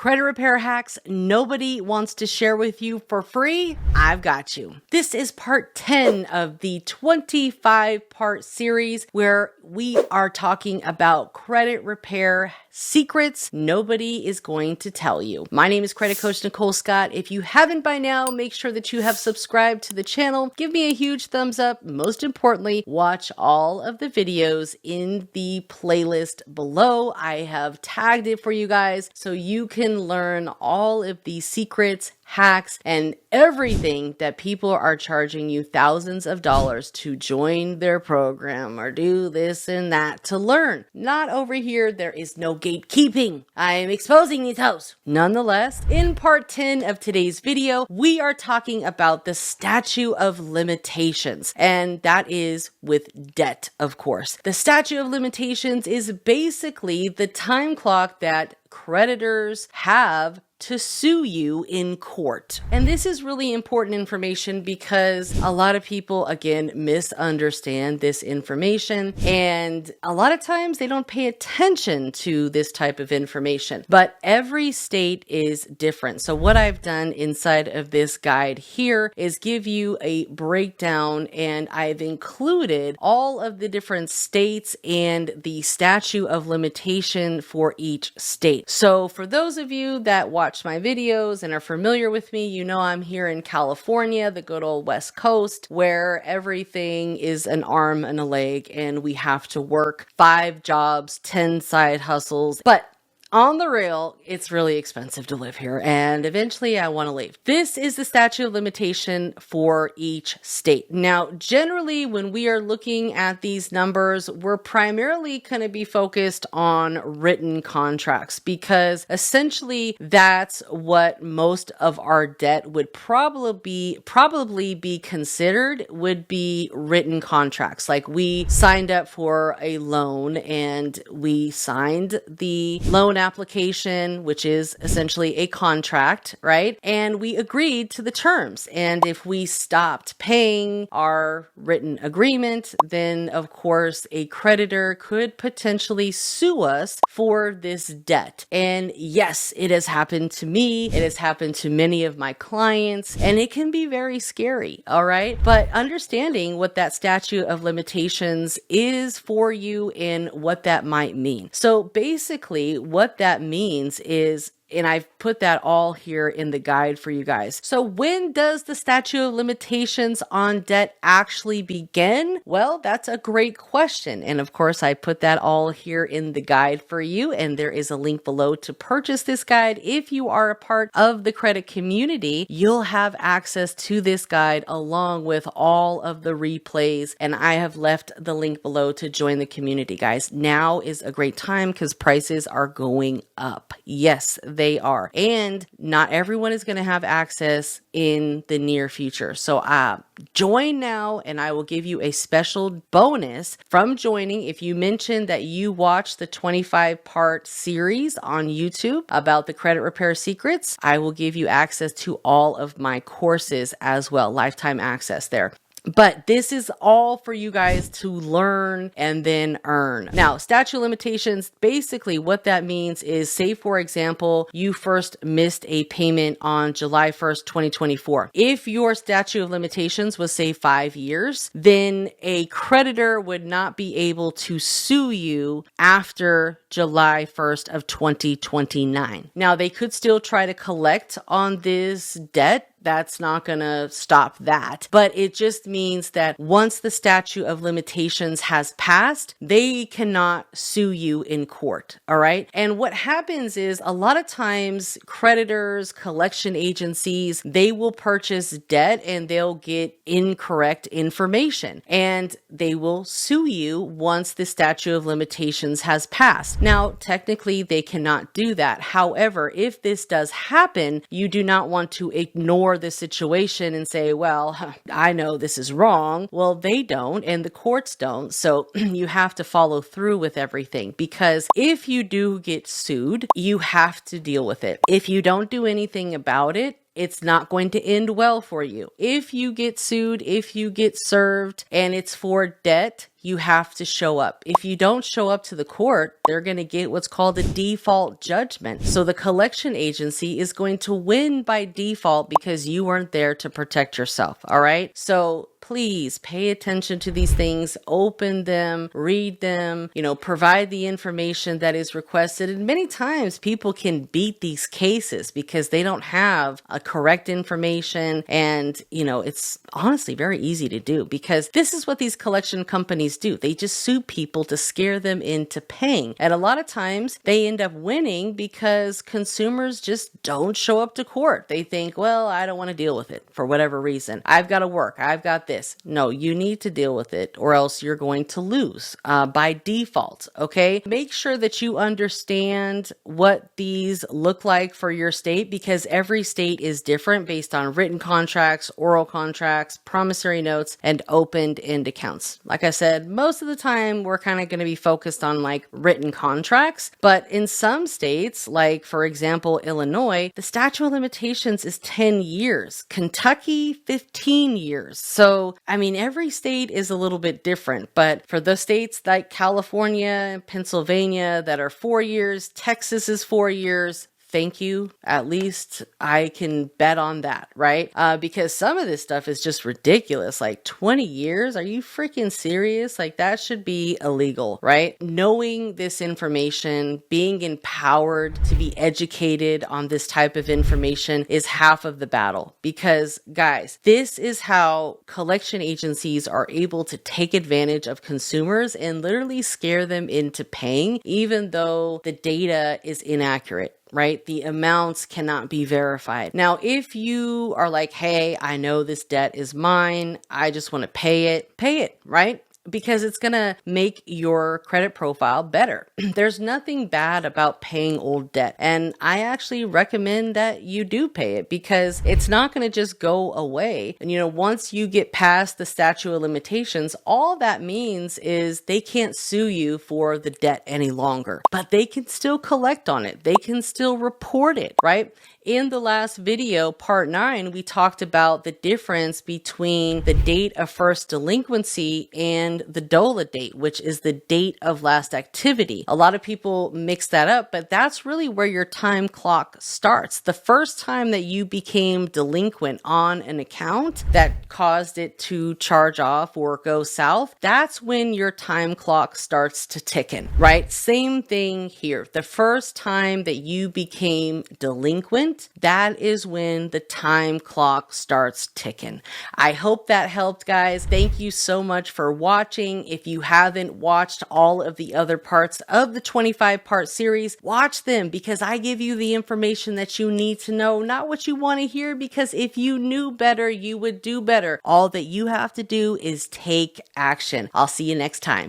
credit repair hacks nobody wants to share with you for free? I've got you. This is part 10 of the 25-part series where we are talking about credit repair secrets nobody is going to tell you. My name is Credit Coach Nicole Scott. If you haven't by now, make sure that you have subscribed to the channel. Give me a huge thumbs up. Most importantly, watch all of the videos in the playlist below. I have tagged it for you guys so you can learn all of the secrets, hacks, and everything that people are charging you thousands of dollars to join their program or do this and that to learn. Not over here. There is no gatekeeping. I am exposing these hoes. Nonetheless, in part 10 of today's video, we are talking about the statute of limitations, and that is with debt, of course. The statute of limitations is basically the time clock that creditors have to sue you in court. And this is really important information because a lot of people, again, misunderstand this information, and a lot of times they don't pay attention to this type of information. But every state is different. So what I've done inside of this guide here is give you a breakdown, and I've included all of the different states and the statute of limitation for each state. So for those of you that watch my videos and are familiar with me, you know I'm here in California, the good old West Coast, where everything is an arm and a leg, and we have to work 5 jobs, 10 side hustles. But on the real, it's really expensive to live here, and eventually I want to leave. This is the statute of limitation for each state. Now, generally, when we are looking at these numbers, we're primarily going to be focused on written contracts because essentially that's what most of our debt would probably be considered, would be written contracts. Like we signed up for a loan and we signed the loan application, which is essentially a contract, right? And we agreed to the terms. And if we stopped paying our written agreement, then of course a creditor could potentially sue us for this debt. And yes, it has happened to me. It has happened to many of my clients, and it can be very scary. All right. But understanding what that statute of limitations is for you and what that might mean. So basically what that means is, and I've put that all here in the guide for you guys. So when does the statute of limitations on debt actually begin? Well, that's a great question. And of course, I put that all here in the guide for you. And there is a link below to purchase this guide. If you are a part of the credit community, you'll have access to this guide along with all of the replays. And I have left the link below to join the community, guys. Now is a great time because prices are going up. Yes, they are. And not everyone is going to have access in the near future. So join now, and I will give you a special bonus from joining. If you mention that you watch the 25-part series on YouTube about the credit repair secrets, I will give you access to all of my courses as well, lifetime access there. But this is all for you guys to learn and then earn. Now, statute of limitations, basically what that means is, say, for example, you first missed a payment on July 1st, 2024. If your statute of limitations was, say, 5 years, then a creditor would not be able to sue you after July 1st of 2029. Now, they could still try to collect on this debt. That's not going to stop that. But it just means that once the statute of limitations has passed, they cannot sue you in court. All right. And what happens is a lot of times creditors, collection agencies, they will purchase debt and they'll get incorrect information and they will sue you once the statute of limitations has passed. Now, technically, they cannot do that. However, if this does happen, you do not want to ignore the situation and say, well, I know this is wrong. Well, they don't, and the courts don't. So you have to follow through with everything, because if you do get sued, you have to deal with it. If you don't do anything about it, it's not going to end well for you. If you get sued, if you get served, and it's for debt, you have to show up. If you don't show up to the court, they're going to get what's called a default judgment. So the collection agency is going to win by default because you weren't there to protect yourself. All right. So please pay attention to these things, open them, read them, provide the information that is requested. And many times people can beat these cases because they don't have a correct information. And, it's honestly very easy to do because this is what these collection companies do. They just sue people to scare them into paying. And a lot of times they end up winning because consumers just don't show up to court. They think, well, I don't want to deal with it for whatever reason. I've got to work. I've got this. No, you need to deal with it or else you're going to lose by default. Okay. Make sure that you understand what these look like for your state because every state is different based on written contracts, oral contracts, promissory notes, and opened-end accounts. Like I said, most of the time we're kind of going to be focused on like written contracts, but in some states, like for example, Illinois, the statute of limitations is 10 years, Kentucky, 15 years. So, every state is a little bit different, but for the states like California, Pennsylvania that are 4 years, Texas is 4 years. Thank you. At least I can bet on that, right? Because some of this stuff is just ridiculous. Like 20 years? Are you freaking serious? Like that should be illegal, right? Knowing this information, being empowered to be educated on this type of information is half of the battle. Because guys, this is how collection agencies are able to take advantage of consumers and literally scare them into paying, even though the data is inaccurate. Right? The amounts cannot be verified. Now, if you are like, hey, I know this debt is mine, I just want to pay it, right? Because it's going to make your credit profile better. There's nothing bad about paying old debt. And I actually recommend that you do pay it because it's not going to just go away. And once you get past the statute of limitations, all that means is they can't sue you for the debt any longer, but they can still collect on it. They can still report it, right? In the last video, part 9, we talked about the difference between the date of first delinquency and the DOLA date, which is the date of last activity. A lot of people mix that up, but that's really where your time clock starts. The first time that you became delinquent on an account that caused it to charge off or go south, that's when your time clock starts to ticken, right? Same thing here. The first time that you became delinquent, that is when the time clock starts ticking. I hope that helped, guys. Thank you so much for watching. If you haven't watched all of the other parts of the 25-part series, watch them because I give you the information that you need to know, not what you want to hear, because if you knew better, you would do better. All that you have to do is take action. I'll see you next time.